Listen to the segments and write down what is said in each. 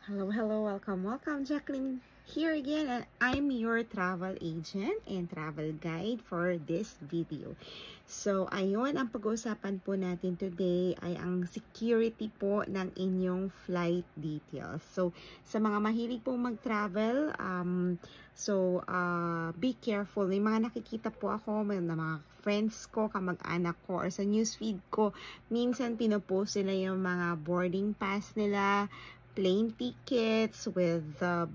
Hello, welcome, Jacqueline here again, and I'm your travel agent and travel guide for this video. So, ayun, ang pag-uusapan po natin today ay ang security po ng inyong flight details. So, sa mga mahilig pong mag-travel, be careful. May mga nakikita po ako, may mga friends ko, kamag-anak ko, or sa newsfeed ko, minsan pinopost nila yung mga boarding pass nila, plane tickets with the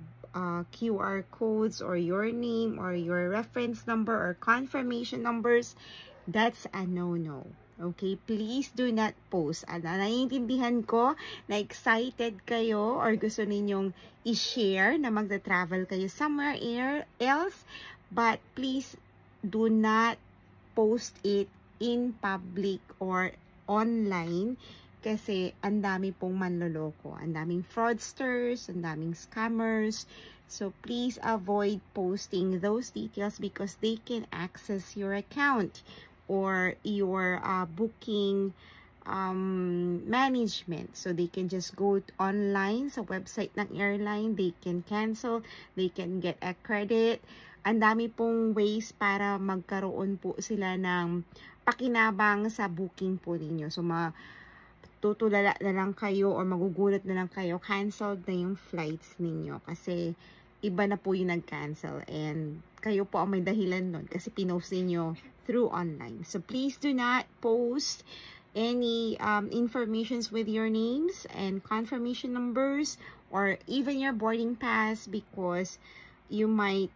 QR codes or your name or your reference number or confirmation numbers. That's a no-no. Okay, please do not post. Naiintindihan ko na excited kayo or gusto ninyong i-share na magta-travel kayo somewhere else, but please do not post it in public or online. Kasi ang dami pong manloloko, ang daming fraudsters, ang daming scammers. So please avoid posting those details because they can access your account or your booking management. So they can just go online sa website ng airline, they can cancel, they can get a credit. Ang dami pong ways para magkaroon po sila ng pakinabang sa booking po ninyo. So tutulala na lang kayo or magugulat na lang kayo, canceled na yung flights ninyo kasi iba na po yung nag-cancel and kayo po ang may dahilan nun kasi pinost ninyo through online. So please do not post any informations with your names and confirmation numbers or even your boarding pass because you might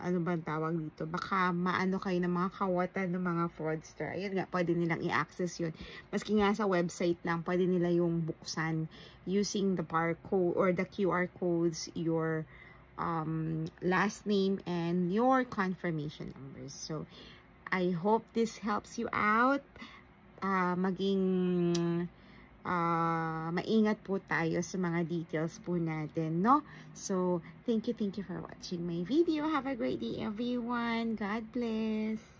ano ba tawag dito? Baka maano kayo ng mga kawatan ng mga fraudster. Ayun nga, pwede nilang i-access yun. Maski nga sa website lang, pwede nila yung buksan using the barcode or the QR codes, your last name, and your confirmation numbers. So, I hope this helps you out. Maingat po tayo sa mga details po natin, no? So, thank you for watching my video. Have a great day, everyone. God bless.